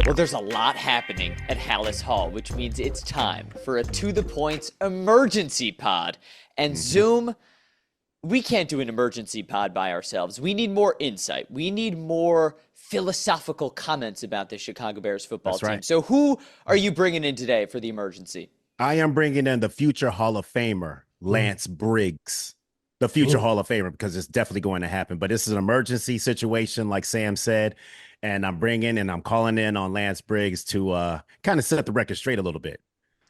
Well, there's a lot happening at Hallis Hall, which means it's time for a To The Points emergency pod. And Zoom, we can't do an emergency pod by ourselves. We need more insight. We need more philosophical comments about the Chicago Bears football That's team. right. So who are you bringing in today for the emergency? I am bringing in the future Hall of Famer, Lance Briggs. The future Hall of Famer, because it's definitely going to happen. But this is an emergency situation, like Sam said. And I'm calling in on Lance Briggs to kind of set the record straight a little bit.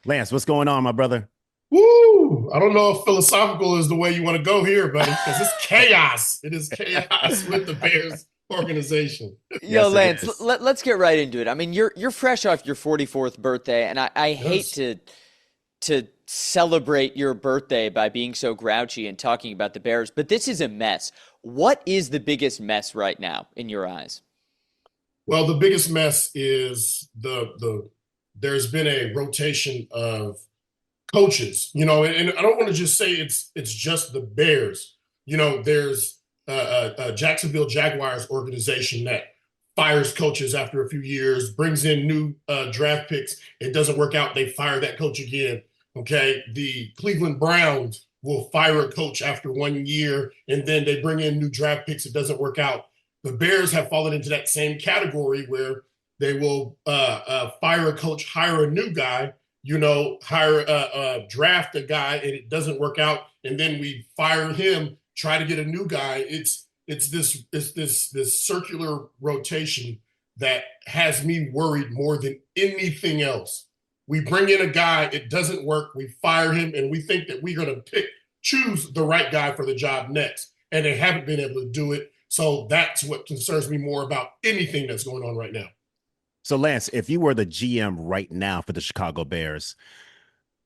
Lance, what's going on, my brother? Woo! I don't know if philosophical is the way you want to go here, buddy, because it's chaos. It is chaos with the Bears organization. Yo, Yes, Lance, let's get right into it. I mean, you're fresh off your 44th birthday, and I hate to celebrate your birthday by being so grouchy and talking about the Bears, but this is a mess. What is the biggest mess right now in your eyes? Well, the biggest mess is there's been a rotation of coaches, and I don't want to just say it's just the Bears. There's a Jacksonville Jaguars organization that fires coaches after a few years, brings in new draft picks. It doesn't work out. They fire that coach again. Okay. The Cleveland Browns will fire a coach after 1 year, and then they bring in new draft picks. It doesn't work out. The Bears have fallen into that same category where they will fire a coach, hire a new guy, draft a guy, and it doesn't work out, and then we fire him, try to get a new guy. It's this circular rotation that has me worried more than anything else. We bring in a guy, it doesn't work, we fire him, and we think that we're going to choose the right guy for the job next, and they haven't been able to do it. So that's what concerns me more about anything that's going on right now. So, Lance, if you were the GM right now for the Chicago Bears,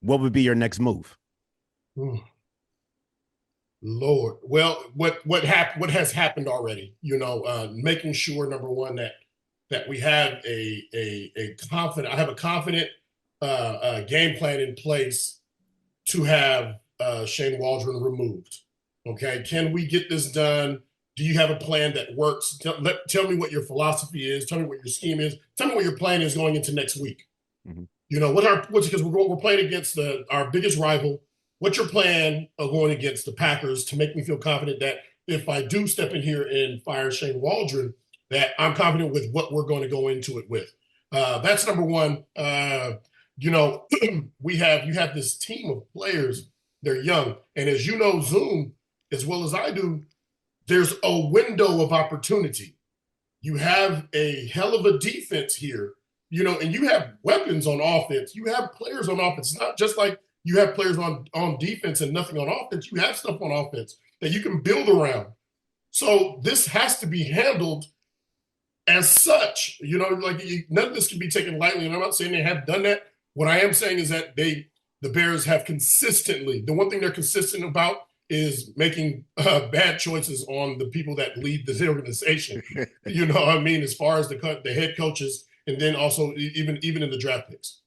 what would be your next move? Lord. Well, what has happened already, making sure, number one, that we have a confident game plan in place to have Shane Waldron removed. Okay. Can we get this done? Do you have a plan that works? Tell me what your philosophy is. Tell me what your scheme is. Tell me what your plan is going into next week. Because we're playing against our biggest rival. What's your plan of going against the Packers to make me feel confident that if I do step in here and fire Shane Waldron, that I'm confident with what we're going to go into it with? That's number one. You have this team of players. They're young, and as you know, Zoom, as well as I do, there's a window of opportunity. You have a hell of a defense here, and you have weapons on offense. You have players on offense. It's not just like you have players on defense and nothing on offense. You have stuff on offense that you can build around. So this has to be handled as such. None of this can be taken lightly, and I'm not saying they have done that. What I am saying is that the Bears have consistently, the one thing they're consistent about is making bad choices on the people that lead this organization. As far as the head coaches, and then also even in the draft picks.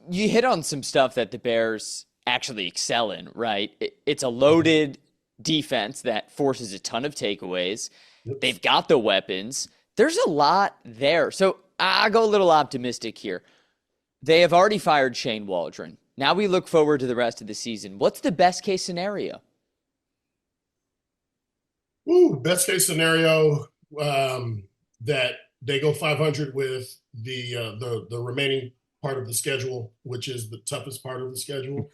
You hit on some stuff that the Bears actually excel in, right? It's a loaded defense that forces a ton of takeaways. Yep. They've got the weapons. There's a lot there. So I go a little optimistic here. They have already fired Shane Waldron. Now we look forward to the rest of the season. What's the best case scenario? Best case scenario, that they go 500 with the remaining part of the schedule, which is the toughest part of the schedule.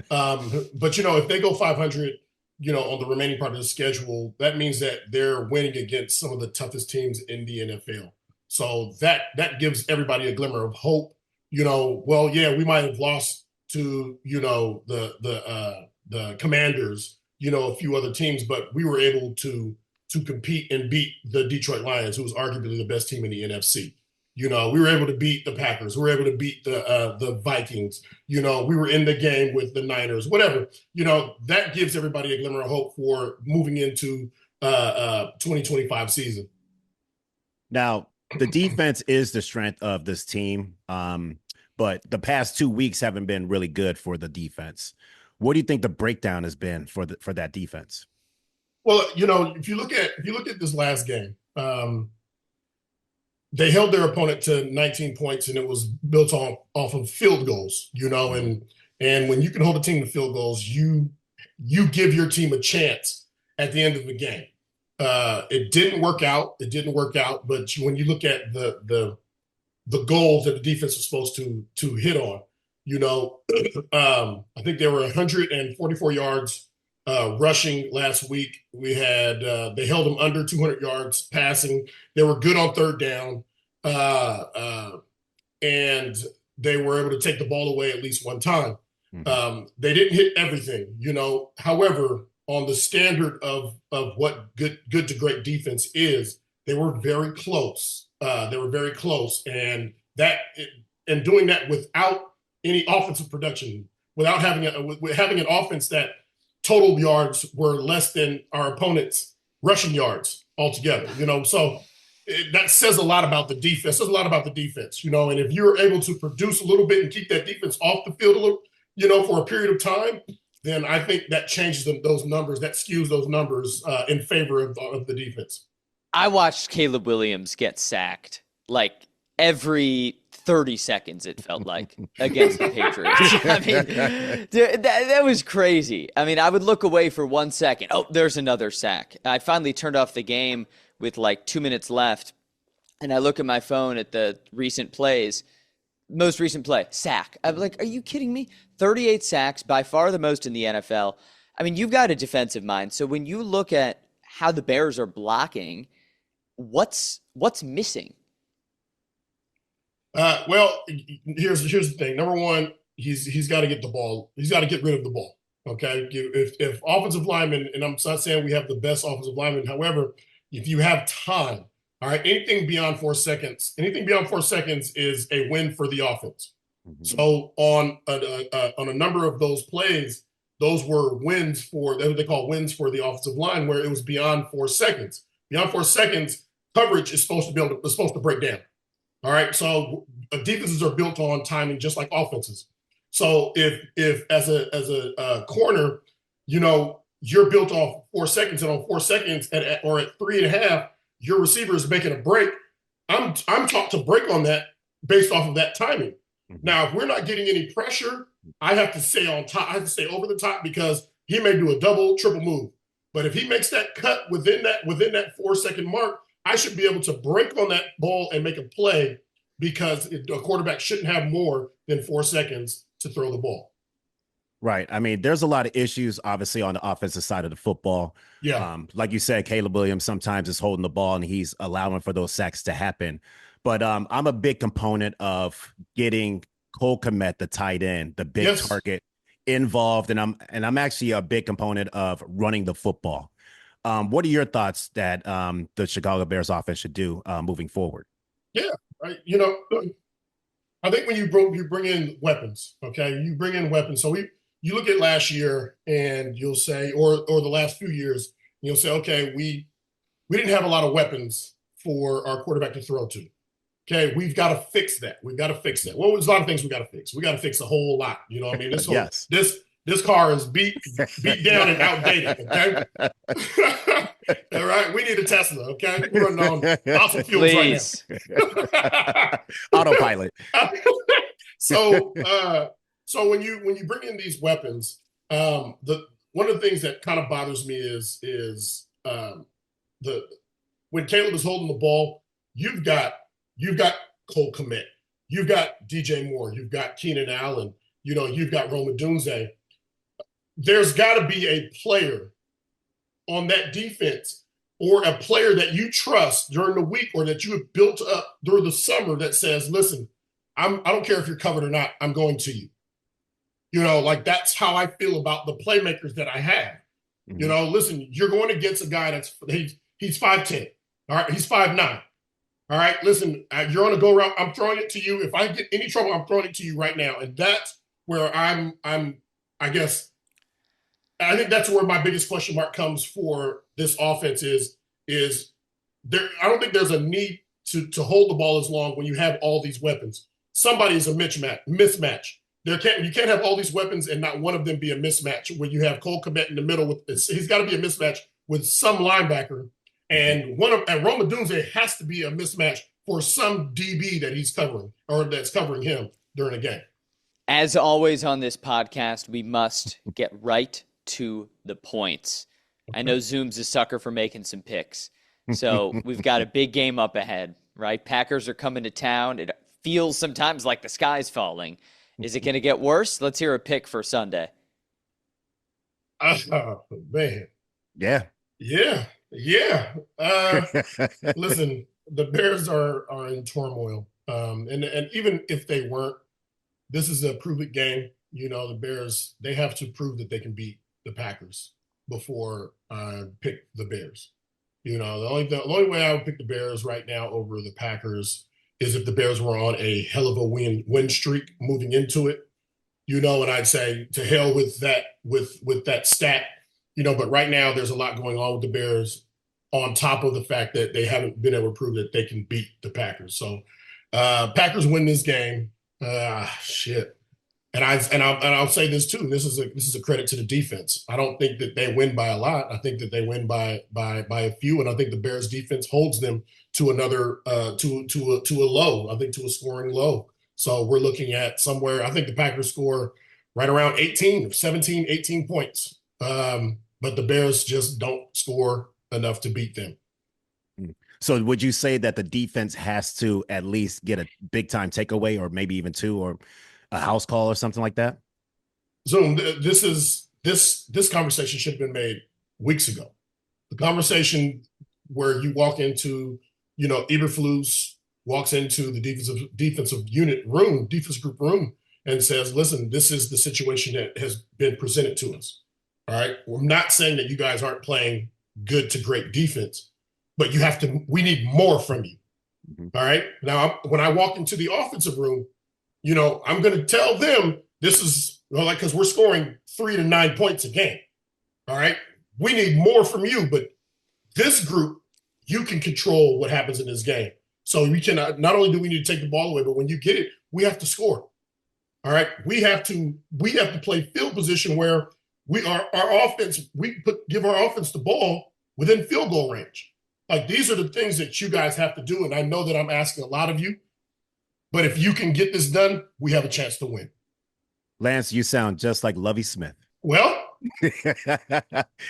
But if they go 500, on the remaining part of the schedule, that means that they're winning against some of the toughest teams in the NFL. So that gives everybody a glimmer of hope. We might have lost to the Commanders, a few other teams, but we were able to compete and beat the Detroit Lions, who was arguably the best team in the NFC. We were able to beat the Packers. We were able to beat the Vikings. We were in the game with the Niners. Whatever. That gives everybody a glimmer of hope for moving into 2025 season. Now, the defense is the strength of this team. But the past 2 weeks haven't been really good for the defense. What do you think the breakdown has been for that defense? Well, if you look at this last game, they held their opponent to 19 points, and it was built off of field goals. And when you can hold a team to field goals, you give your team a chance at the end of the game. It didn't work out. But when you look at the goals that the defense was supposed to hit on, I think there were 144 yards rushing last week. We had they held them under 200 yards passing. They were good on third down, and they were able to take the ball away at least one time. They didn't hit everything, However, on the standard of what good to great defense is, they were very close. And doing that without any offensive production, without having having an offense that total yards were less than our opponent's rushing yards altogether. So that says a lot about the defense. And if you're able to produce a little bit and keep that defense off the field a little, for a period of time, then I think that changes those numbers, that skews those numbers in favor of the defense. I watched Caleb Williams get sacked like every 30 seconds, it felt like, against the Patriots. I mean, dude, that was crazy. I mean, I would look away for 1 second. Oh, there's another sack. I finally turned off the game with like 2 minutes left, and I look at my phone at the recent plays. Most recent play, sack. I'm like, are you kidding me? 38 sacks, by far the most in the NFL. I mean, you've got a defensive mind. So when you look at how the Bears are blocking, what's missing? Well, here's the thing. Number one, he's got to get the ball. He's got to get rid of the ball. Okay. If offensive linemen, and I'm not saying we have the best offensive linemen, however, if you have time, all right, anything beyond 4 seconds is a win for the offense. So on a number of those plays, those were wins for, that's what they call wins for the offensive line, where it was beyond 4 seconds. Beyond 4 seconds, coverage is supposed to break down. All right, so defenses are built on timing, just like offenses. So if as a corner, you're built off 4 seconds, and on 4 seconds or at 3.5, your receiver is making a break. I'm taught to break on that based off of that timing. Now, if we're not getting any pressure, I have to stay on top. I have to stay over the top because he may do a double, triple move. But if he makes that cut within that 4 second mark, I should be able to break on that ball and make a play, because a quarterback shouldn't have more than 4 seconds to throw the ball. Right. I mean, there's a lot of issues, obviously, on the offensive side of the football. Yeah. Like you said, Caleb Williams sometimes is holding the ball and he's allowing for those sacks to happen. But I'm a big component of getting Cole Kmet, the tight end, the big target, involved. And I'm actually a big component of running the football. What are your thoughts that the Chicago Bears offense should do moving forward? Yeah. Right. I think when you bring in weapons, okay, you bring in weapons. So you look at last year and you'll say, or the last few years, you'll say, okay, we didn't have a lot of weapons for our quarterback to throw to. Okay, we've got to fix that. Well, there's a lot of things we got to fix. We got to fix a whole lot. You know what I mean? This car is beat down and outdated. Okay. All right. We need a Tesla. Okay. We're running on fossil fuels right now. Autopilot. So when you bring in these weapons, one of the things that kind of bothers me is when Caleb is holding the ball, you've got Cole Kmet, you've got DJ Moore, you've got Keenan Allen, you've got Roma Dunze. There's got to be a player on that defense, or a player that you trust during the week, or that you have built up during the summer, that says, listen, I don't care if you're covered or not, I'm going to you. Like, that's how I feel about the playmakers that I have. Listen, you're going against a guy he's 5'10". All right. He's 5'9". All right. Listen, you're on a go route. I'm throwing it to you. If I get any trouble, I'm throwing it to you right now. And that's where I think that's where my biggest question mark comes for this offense is there. I don't think there's a need to hold the ball as long when you have all these weapons. Somebody's a mismatch. You can't have all these weapons and not one of them be a mismatch, where you have Cole Kmet in the middle he's got to be a mismatch with some linebacker, and Roma Dunze has to be a mismatch for some DB that he's covering or that's covering him during a game. As always on this podcast, we must get right to the points. I know Zoom's a sucker for making some picks. So we've got a big game up ahead, right? Packers are coming to town. It feels sometimes like the sky's falling. Is it going to get worse? Let's hear a pick for Sunday. Oh, man. Yeah. Yeah. Listen, the Bears are in turmoil. And even if they weren't, this is a prove-it game. The Bears, they have to prove that they can beat the Packers before pick the Bears. The only way I would pick the Bears right now over the Packers is if the Bears were on a hell of a win streak moving into it. And I'd say to hell with that stat. But right now there's a lot going on with the Bears on top of the fact that they haven't been able to prove that they can beat the Packers. So Packers win this game. Shit. And I'll say this too. This is a credit to the defense. I don't think that they win by a lot. I think that they win by a few, and I think the Bears defense holds them to another to a low. I think to a scoring low. So we're looking at somewhere. I think the Packers score right around 17, 18 points. But the Bears just don't score enough to beat them. So would you say that the defense has to at least get a big time takeaway, or maybe even two, or a house call or something like that? Zoom, this conversation should have been made weeks ago. The conversation where you walk into, Eberflus walks into the defense group room and says, listen, this is the situation that has been presented to us. All right. We're not saying that you guys aren't playing good to great defense, but we need more from you. Mm-hmm. All right. Now, when I walk into the offensive room, I'm going to tell them this is because we're scoring 3 to 9 points a game. All right. We need more from you, but this group, you can control what happens in this game. So we cannot, not only do we need to take the ball away, but when you get it, we have to score. All right. We have to play field position where our offense, give our offense the ball within field goal range. Like, these are the things that you guys have to do. And I know that I'm asking a lot of you, but if you can get this done, we have a chance to win. Lance, you sound just like Lovie Smith. Well,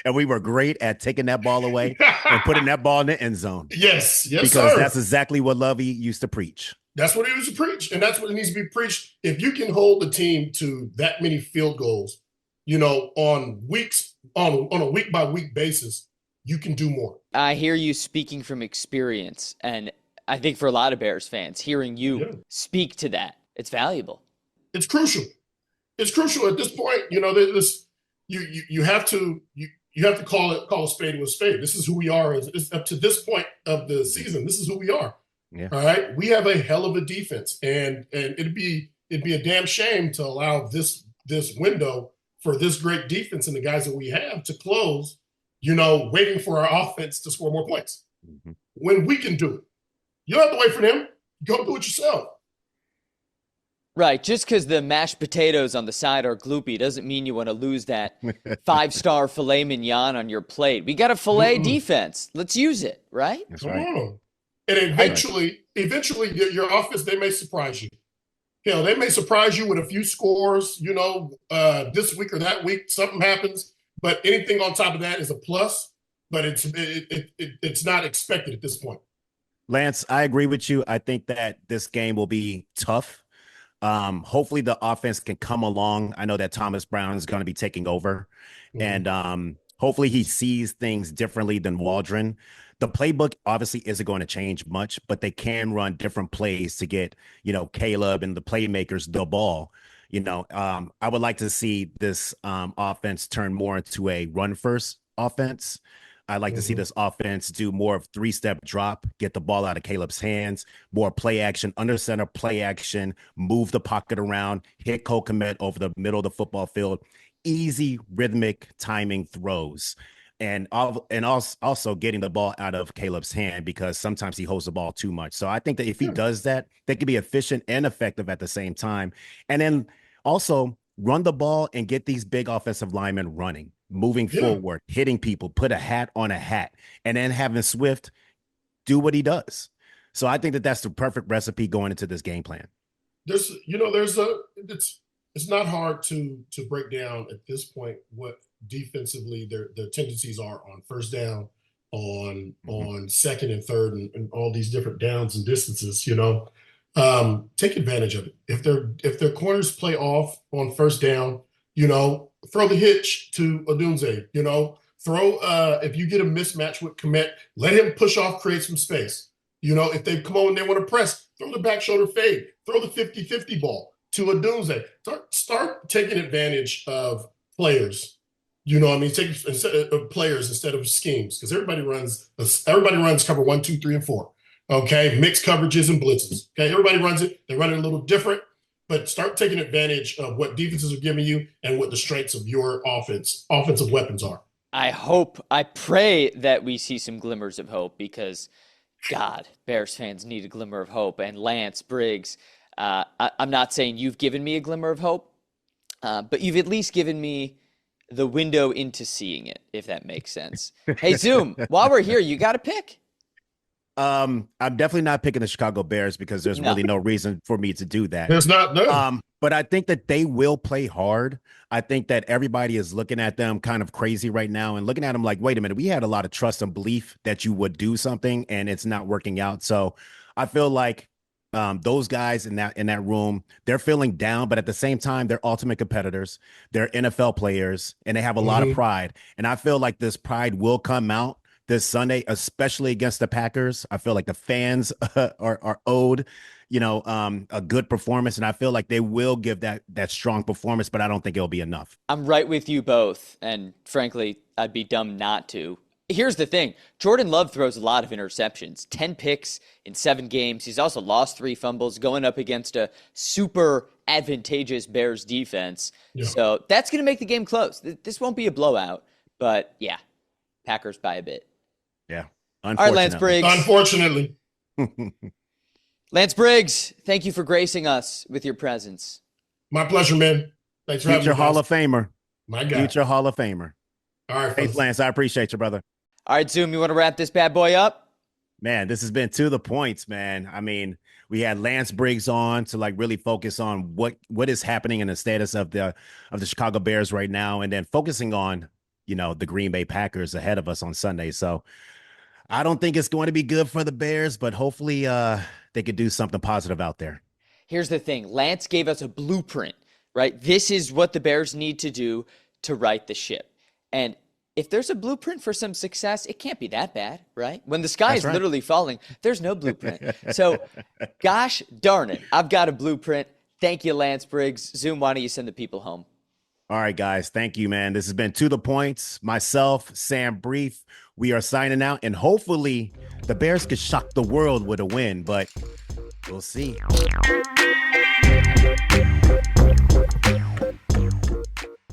and we were great at taking that ball away and putting that ball in the end zone. Yes, because sir. That's exactly what Lovie used to preach. That's what he used to preach, and that's what needs to be preached. If you can hold the team to that many field goals, on a week by week basis, you can do more. I hear you speaking from experience, and I think for a lot of Bears fans, hearing you speak to that, it's valuable. It's crucial. It's crucial at this point. You have to call a spade a spade. This is who we are. It's up to this point of the season. This is who we are. Yeah. All right. We have a hell of a defense, and it'd be a damn shame to allow this window for this great defense and the guys that we have to close, waiting for our offense to score more points. Mm-hmm. When we can do it. You don't have to wait for them. Go do it yourself. Right. Just because the mashed potatoes on the side are gloopy doesn't mean you want to lose that 5-star filet mignon on your plate. We got a filet defense. Let's use it, right? That's right. And eventually, your offense, they may surprise you. They may surprise you with a few scores, this week or that week, something happens. But anything on top of that is a plus, but it's not expected at this point. Lance, I agree with you. I think that this game will be tough. Hopefully the offense can come along. I know that Thomas Brown is going to be taking over, and hopefully he sees things differently than Waldron. The playbook obviously isn't going to change much, but they can run different plays to get, Caleb and the playmakers the ball. I would like to see this offense turn more into a run-first offense. I'd like to see this offense do more of 3-step drop, get the ball out of Caleb's hands, more play action, under center play action, move the pocket around, hit Cole Kmet over the middle of the football field, easy rhythmic timing throws. And also getting the ball out of Caleb's hand, because sometimes he holds the ball too much. So I think that if he does that, they can be efficient and effective at the same time. And then also run the ball and get these big offensive linemen running. moving forward, hitting people, put a hat on a hat, and then having Swift do what he does. So I think that that's the perfect recipe going into this game plan. It's not hard to break down at this point what defensively their tendencies are on first down, on second and third, and all these different downs and distances. Take advantage of it. If their corners play off on first down, throw the hitch to Odunze. If you get a mismatch with Komet, let him push off, create some space. If they come on and they want to press, throw the back shoulder fade, throw the 50-50 ball to Odunze. Start taking advantage of players. Take players instead of schemes, because everybody runs cover 1, 2, 3, and 4. Okay, mixed coverages and blitzes. Okay, everybody runs it. They run it a little different, but start taking advantage of what defenses are giving you and what the strengths of your offensive weapons are. I pray that we see some glimmers of hope, because God, Bears fans need a glimmer of hope. And Lance Briggs, I'm not saying you've given me a glimmer of hope, but you've at least given me the window into seeing it, if that makes sense. Hey, Zoom, while we're here, you got to pick. I'm definitely not picking the Chicago Bears, because there's really no reason for me to do that. There's not. No. But I think that they will play hard. I think that everybody is looking at them kind of crazy right now and looking at them like, wait a minute, we had a lot of trust and belief that you would do something, and it's not working out. So I feel like those guys in that room, they're feeling down, but at the same time, they're ultimate competitors. They're NFL players, and they have a lot of pride. And I feel like this pride will come out this Sunday, especially against the Packers. I feel like the fans are owed, a good performance, and I feel like they will give that strong performance, but I don't think it'll be enough. I'm right with you both, and frankly, I'd be dumb not to. Here's the thing. Jordan Love throws a lot of interceptions, 10 picks in 7 games. He's also lost 3 fumbles going up against a super advantageous Bears defense. Yeah. So that's going to make the game close. This won't be a blowout, but yeah, Packers by a bit. Yeah. All right, Lance Briggs. Unfortunately. Lance Briggs, thank you for gracing us with your presence. My pleasure, man. Thanks for having me. Future Hall of Famer. My God. Future Hall of Famer. All right, thanks, Lance. I appreciate you, brother. All right, Zoom, you want to wrap this bad boy up? Man, this has been to the points, man. I mean, we had Lance Briggs on to really focus on what is happening in the status of the Chicago Bears right now, and then focusing on, the Green Bay Packers ahead of us on Sunday. So I don't think it's going to be good for the Bears, but hopefully they could do something positive out there. Here's the thing. Lance gave us a blueprint, right? This is what the Bears need to do to right the ship. And if there's a blueprint for some success, it can't be that bad, right? When the sky is literally falling, there's no blueprint. So, gosh darn it, I've got a blueprint. Thank you, Lance Briggs. Zoom, why don't you send the people home? All right, guys. Thank you, man. This has been To The Points. Myself, Sam Brief. We are signing out, and hopefully the Bears could shock the world with a win, but we'll see.